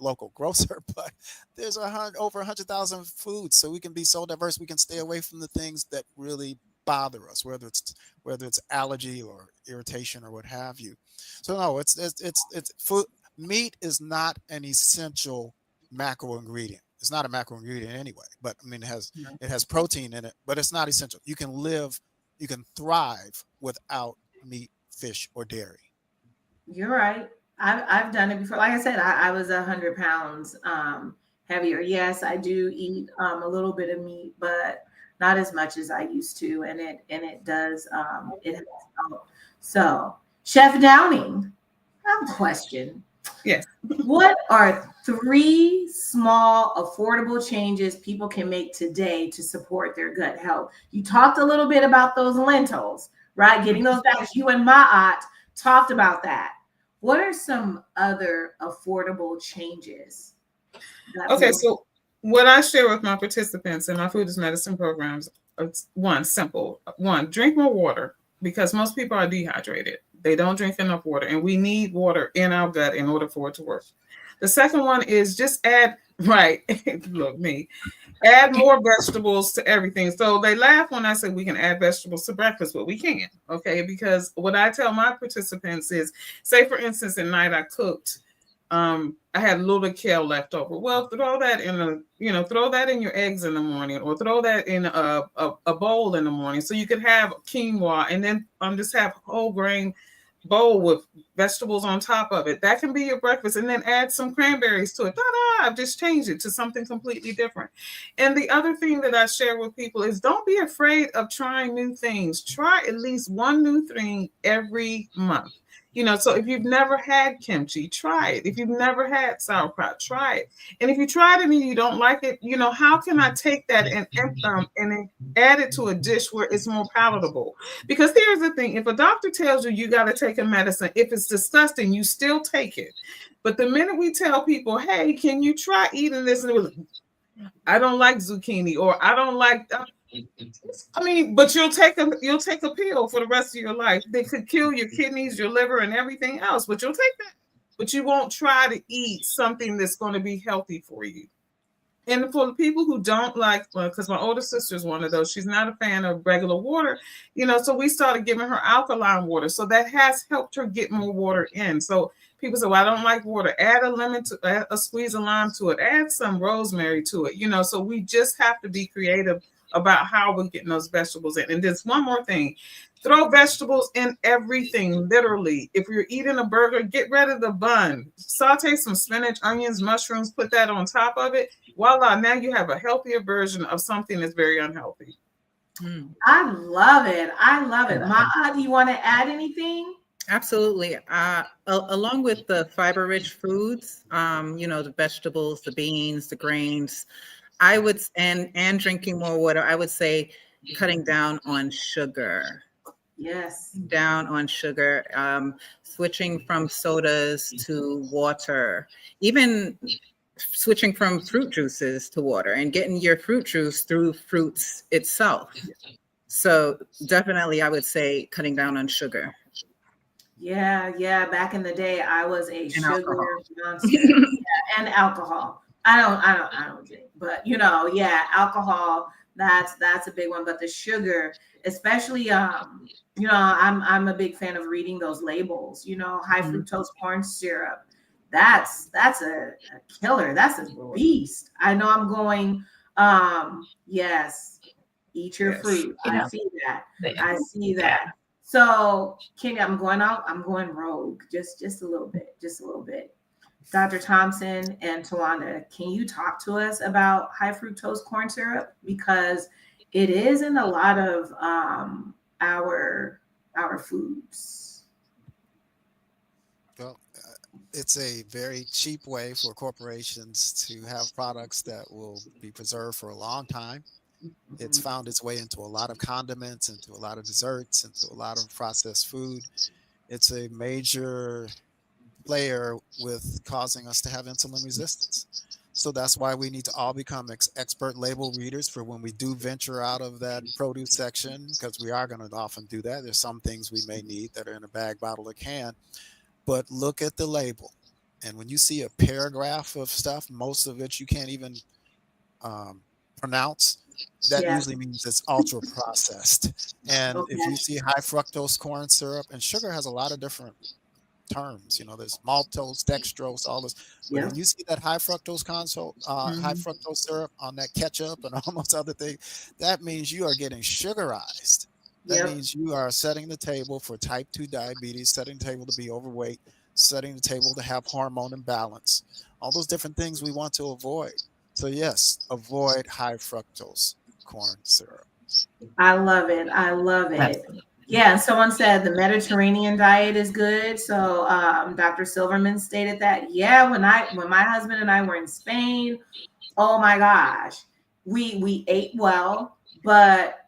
local grocer, but there's over 100,000 foods. So we can be so diverse. We can stay away from the things that really bother us, whether it's allergy or irritation or what have you. So no, it's food. Meat is not an essential macro ingredient. It's not a macro ingredient anyway, but I mean, it has protein in it, but it's not essential. You can thrive without meat, fish, or dairy. You're right. I've done it before. Like I said, I was 100 pounds heavier. Yes, I do eat a little bit of meat, but not as much as I used to. And it does, it has helped. So, Chef Downing, I have a question. Yes. What are 3 small, affordable changes people can make today to support their gut health? You talked a little bit about those lentils, right? Getting those back. You and Ma'at talked about that. What are some other affordable changes? Okay, so what I share with my participants in my Food is Medicine programs, it's simple. Drink more water, because most people are dehydrated. They don't drink enough water, and we need water in our gut in order for it to work. The second one is just add, right, look, me, add more vegetables to everything. So they laugh when I say we can add vegetables to breakfast, but we can't, okay? Because what I tell my participants is, say for instance, at night I cooked, I had a little kale left over. Well, throw that throw that in your eggs in the morning, or throw that in a bowl in the morning. So you could have quinoa and then just have whole grain bowl with vegetables on top of it. That can be your breakfast, and then add some cranberries to it. Ta-da! I've just changed it to something completely different. And the other thing that I share with people is don't be afraid of trying new things. Try at least one new thing every month. So if you've never had kimchi, try it. If you've never had sauerkraut, try it. And if you tried it and you don't like it, how can I take that and add it to a dish where it's more palatable? Because here's the thing: if a doctor tells you got to take a medicine, if it's disgusting, you still take it. But the minute we tell people, "Hey, can you try eating this?" and I don't like zucchini, or I don't like. But you'll take a pill for the rest of your life. They could kill your kidneys, your liver, and everything else. But you'll take that. But you won't try to eat something that's going to be healthy for you. And for the people who don't like, because my older sister's one of those, she's not a fan of regular water, so we started giving her alkaline water. So that has helped her get more water in. So people say, well, I don't like water. Add a lemon add a squeeze of lime to it. Add some rosemary to it. So we just have to be creative about how we're getting those vegetables in. And there's one more thing. Throw vegetables in everything, literally. If you're eating a burger, get rid of the bun. Saute some spinach, onions, mushrooms, put that on top of it. Voila, now you have a healthier version of something that's very unhealthy. I love it. I love it. Ma'a, do you want to add anything? Absolutely. Along with the fiber-rich foods, the vegetables, the beans, the grains, I would, and drinking more water, I would say cutting down on sugar. Yes. Down on sugar, switching from sodas to water, even switching from fruit juices to water, and getting your fruit juice through fruits itself. So definitely I would say cutting down on sugar. Yeah. Back in the day, I was a sugar monster. And alcohol. I don't drink, but alcohol, that's a big one. But the sugar, especially I'm a big fan of reading those labels, high fructose corn syrup. That's a killer. That's a beast. I know I'm going, yes, eat your fruit. I see that. I see that. So Kenya, I'm going rogue just a little bit. Dr. Thompson and Tawanda, can you talk to us about high fructose corn syrup? Because it is in a lot of our foods. Well, it's a very cheap way for corporations to have products that will be preserved for a long time. It's found its way into a lot of condiments, into a lot of desserts, into a lot of processed food. It's a major player with causing us to have insulin resistance. So that's why we need to all become expert label readers for when we do venture out of that produce section, because we are going to often do that. There's some things we may need that are in a bag, bottle, or can, but look at the label. And when you see a paragraph of stuff, most of it you can't even pronounce. That usually means it's ultra processed. And if you see high fructose corn syrup, and sugar has a lot of different terms, there's maltose, dextrose, all this. But when you see that high fructose high fructose syrup on that ketchup and almost other things, that means you are getting sugarized. That means you are setting the table for type 2 diabetes, setting the table to be overweight, setting the table to have hormone imbalance, all those different things we want to avoid. So yes, avoid high fructose corn syrup. I love it. Yeah, someone said the Mediterranean diet is good. So Dr. Silverman stated that. Yeah, when my husband and I were in Spain, oh my gosh, we ate well, but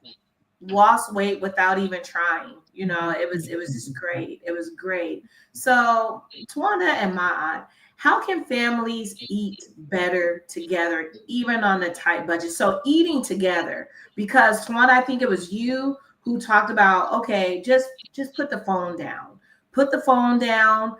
lost weight without even trying. It was just great. It was great. So Tawanda and Ma'a, how can families eat better together, even on a tight budget? So eating together, because Tawanda, I think it was you who talked about, okay, just put the phone down, put the phone down,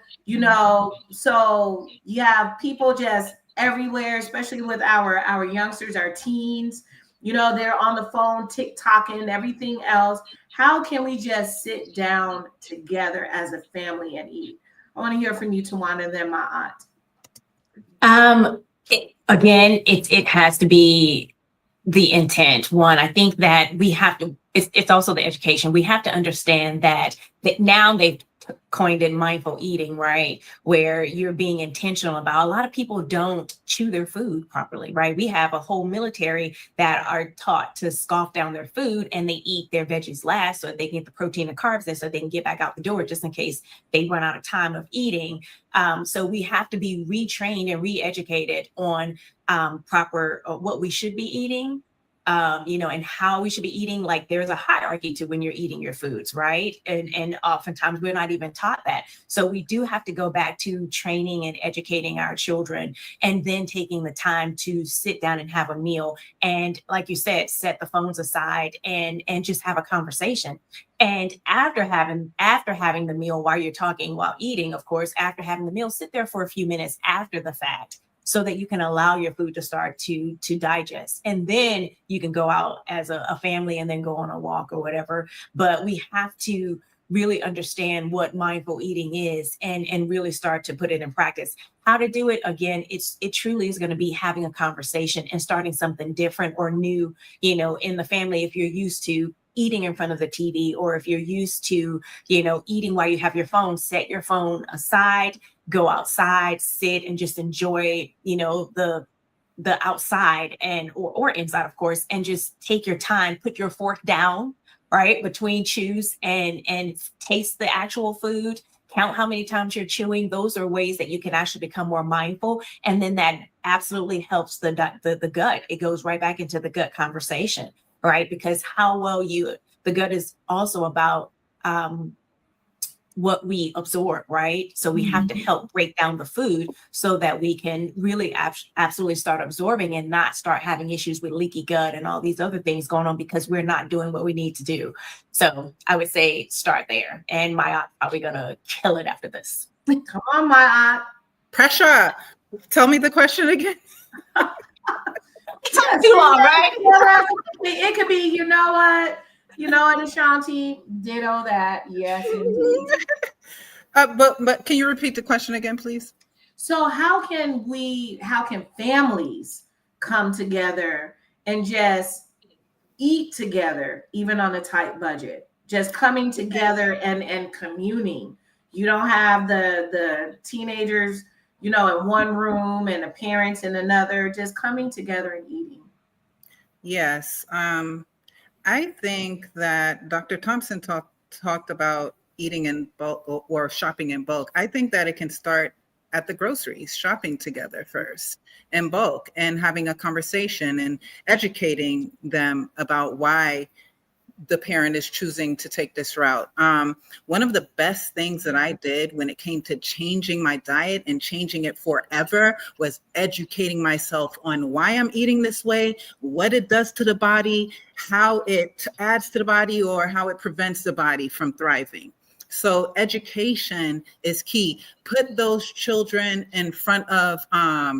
so you have people just everywhere, especially with our youngsters, our teens, they're on the phone, TikTok and everything else. How can we just sit down together as a family and eat? I want to hear from you, Tawana, then my aunt. It has to be the intent. One, I think that we have to, it's also the education. We have to understand that now they've coined it mindful eating, right? Where you're being intentional about, a lot of people don't chew their food properly, right? We have a whole military that are taught to scoff down their food, and they eat their veggies last so they can get the protein and carbs in so they can get back out the door just in case they run out of time of eating. So we have to be retrained and re-educated on proper what we should be eating, and how we should be eating. Like, there's a hierarchy to when you're eating your foods, right? And oftentimes we're not even taught that. So we do have to go back to training and educating our children, and then taking the time to sit down and have a meal. And like you said, set the phones aside and just have a conversation. And after having the meal, while you're talking, while eating, of course, after having the meal, sit there for a few minutes after the fact, so that you can allow your food to start to digest. And then you can go out as a family and then go on a walk or whatever. But we have to really understand what mindful eating is, and really start to put it in practice. How to do it, again, it truly is going to be having a conversation and starting something different or new, in the family. If you're used to eating in front of the TV, or if you're used to, eating while you have your phone, set your phone aside, go outside, sit and just enjoy, the outside or inside, of course, and just take your time, put your fork down, right, between chews, and taste the actual food. Count how many times you're chewing. Those are ways that you can actually become more mindful. And then that absolutely helps the gut. It goes right back into the gut conversation, right? Because the gut is also about what we absorb, right? So we have to help break down the food so that we can really absolutely start absorbing and not start having issues with leaky gut and all these other things going on because we're not doing what we need to do. So I would say start there. And my aunt's probably gonna kill it after this. Come on, my aunt. Pressure. Tell me the question again. Yes, Too long, right? It could be, Ashanti, ditto that. Yes, indeed. But can you repeat the question again, please? So how can families come together and just eat together, even on a tight budget? Just coming together and communing. You don't have the teenagers, in one room and the parents in another, just coming together and eating. Yes. I think that Dr. Thompson talked about eating in bulk or shopping in bulk. I think that it can start at the groceries, shopping together first in bulk, and having a conversation and educating them about why the parent is choosing to take this route. One of the best things that I did when it came to changing my diet and changing it forever was educating myself on why I'm eating this way, what it does to the body, how it adds to the body, or how it prevents the body from thriving. So education is key. Put those children in front of a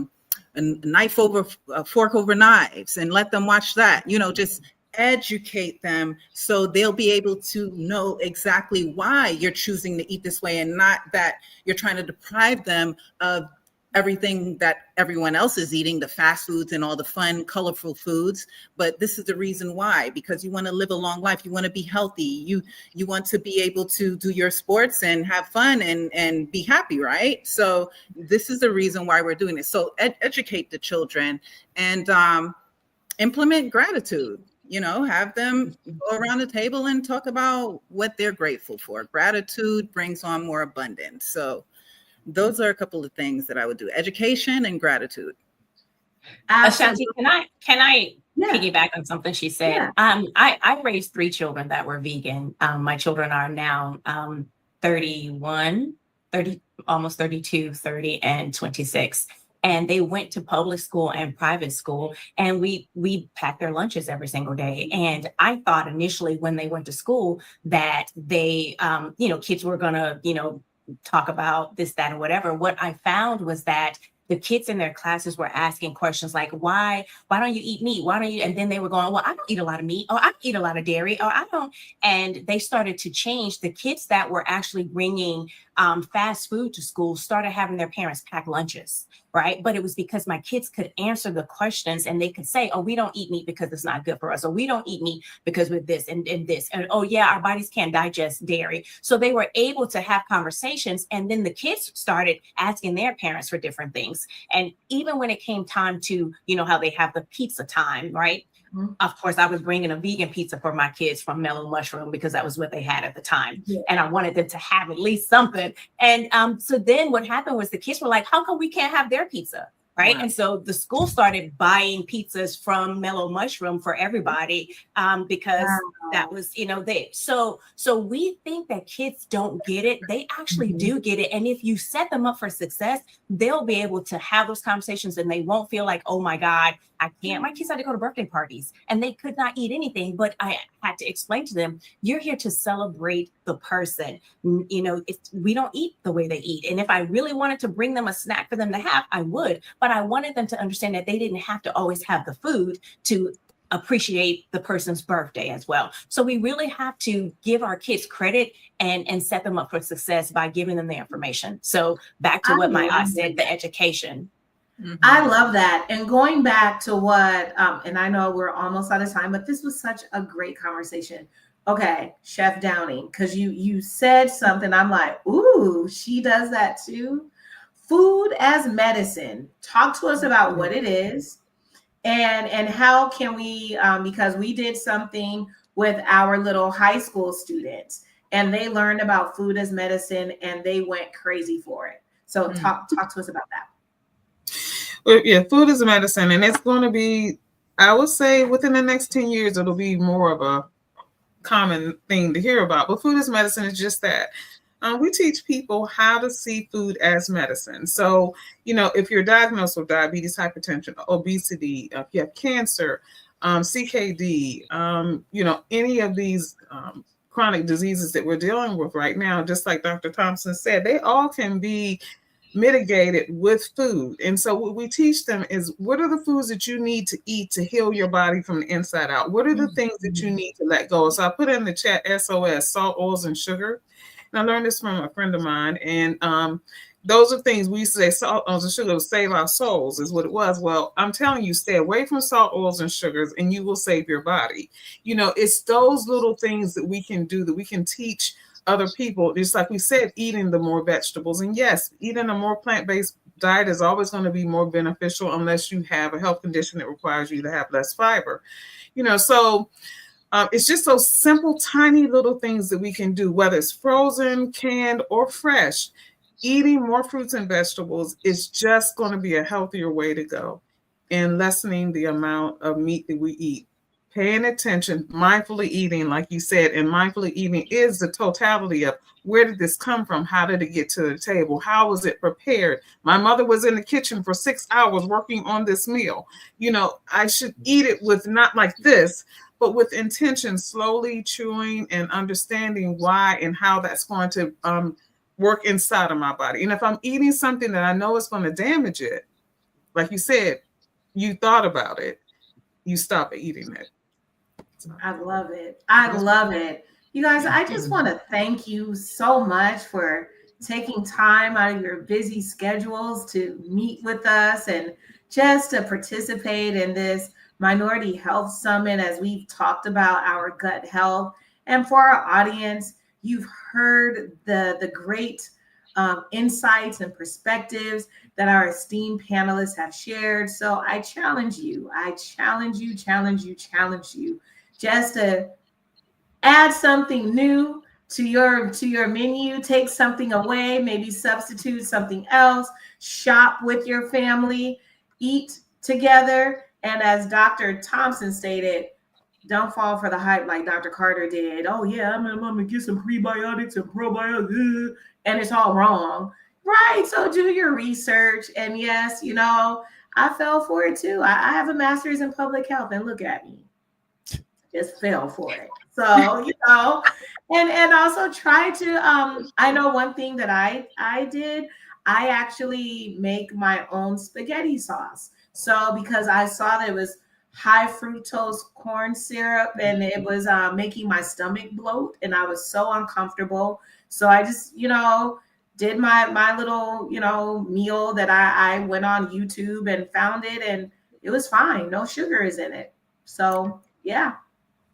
knife over fork over knives and let them watch that. Just educate them so they'll be able to know exactly why you're choosing to eat this way, and not that you're trying to deprive them of everything that everyone else is eating, the fast foods and all the fun, colorful foods. But this is the reason why, because you want to live a long life. You want to be healthy. You want to be able to do your sports and have fun and be happy, right? So this is the reason why we're doing this. So educate the children and implement gratitude. Have them go around the table and talk about what they're grateful for. Gratitude brings on more abundance. So those are a couple of things that I would do: education and gratitude. Ashanti, can I piggyback on something she said? Yeah. I raised 3 children that were vegan. My children are now 31, 30, almost 32, 30, and 26. and they went to public school and private school, and we packed their lunches every single day. And I thought initially when they went to school that they, kids were gonna, talk about this, that, and whatever. What I found was that the kids in their classes were asking questions like, why don't you eat meat? Why don't you? And then they were going, well, I don't eat a lot of meat, or I don't eat a lot of dairy, or I don't. And they started to change. The kids that were actually bringing fast food to school started having their parents pack lunches, right? But it was because my kids could answer the questions, and they could say, oh, we don't eat meat because it's not good for us, or we don't eat meat because with this and this, and oh yeah, our bodies can't digest dairy. So they were able to have conversations, and then the kids started asking their parents for different things. And even when it came time to, how they have the pizza time, right? Mm-hmm. Of course, I was bringing a vegan pizza for my kids from Mellow Mushroom because that was what they had at the time. Yeah. And I wanted them to have at least something. And so then what happened was the kids were like, how come we can't have their pizza? Right. Wow. And so the school started buying pizzas from Mellow Mushroom for everybody because that was, they. So we think that kids don't get it. They actually do get it. And if you set them up for success, they'll be able to have those conversations, and they won't feel like, oh my God, I can't. My kids had to go to birthday parties and they could not eat anything. But I had to explain to them, you're here to celebrate the person. We don't eat the way they eat. And if I really wanted to bring them a snack for them to have, I would. But I wanted them to understand that they didn't have to always have the food to appreciate the person's birthday as well. So we really have to give our kids credit and set them up for success by giving them the information. So back to what my aunt said, the education. Mm-hmm. I love that. And going back to what, and I know we're almost out of time, but this was such a great conversation. Okay, Chef Downing, because you said something, I'm like, ooh, she does that too. Food as medicine. Talk to us about what it is and how can we, because we did something with our little high school students and they learned about food as medicine and they went crazy for it. So talk to us about that. Well, yeah, food is a medicine, and it's going to be, I would say within the next 10 years, it'll be more of a common thing to hear about. But food as medicine is just that. We teach people how to see food as medicine. So, if you're diagnosed with diabetes, hypertension, obesity, if you have cancer, CKD, any of these chronic diseases that we're dealing with right now, just like Dr. Thompson said, they all can be mitigated with food. And so what we teach them is, what are the foods that you need to eat to heal your body from the inside out? What are the things that you need to let go? So I put in the chat SOS, salt, oils, and sugar. And I learned this from a friend of mine. And those are things we used to say, salt, oils, and sugar will save our souls is what it was. Well, I'm telling you, stay away from salt, oils, and sugars, and you will save your body. It's those little things that we can do, that we can teach other people. It's like we said, eating the more vegetables. And yes, eating a more plant-based diet is always going to be more beneficial unless you have a health condition that requires you to have less fiber. So it's just those simple, tiny little things that we can do, whether it's frozen, canned, or fresh. Eating more fruits and vegetables is just going to be a healthier way to go in lessening the amount of meat that we eat. Paying attention, mindfully eating, like you said, and mindfully eating is the totality of, where did this come from? How did it get to the table? How was it prepared? My mother was in the kitchen for 6 hours working on this meal. I should eat it with not like this, but with intention, slowly chewing and understanding why and how that's going to work inside of my body. And if I'm eating something that I know is going to damage it, like you said, you thought about it, you stop eating it. I love it. I love it. You guys, I just want to thank you so much for taking time out of your busy schedules to meet with us and just to participate in this Minority Health Summit as we've talked about our gut health. And for our audience, you've heard the great insights and perspectives that our esteemed panelists have shared. So I challenge you just to add something new to your menu, take something away, maybe substitute something else, shop with your family, eat together. And as Dr. Thompson stated, don't fall for the hype like Dr. Carter did. Oh yeah, I'm gonna get some prebiotics and probiotics, and it's all wrong. Right. So do your research. And yes, I fell for it too. I have a master's in public health, and look at me. Just fell for it. So, and also try to I know one thing that I did, I actually make my own spaghetti sauce. So because I saw that it was high fructose corn syrup and it was making my stomach bloat and I was so uncomfortable. So I just, did my little, meal that I went on YouTube and found it, and it was fine. No sugar is in it. So yeah.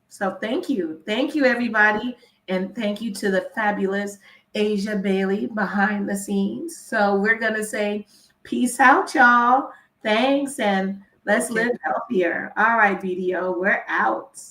So thank you. Thank you, everybody. And thank you to the fabulous Asia Bailey behind the scenes. So we're going to say peace out, y'all. Thanks. And let's live healthier. All right, BDO, we're out.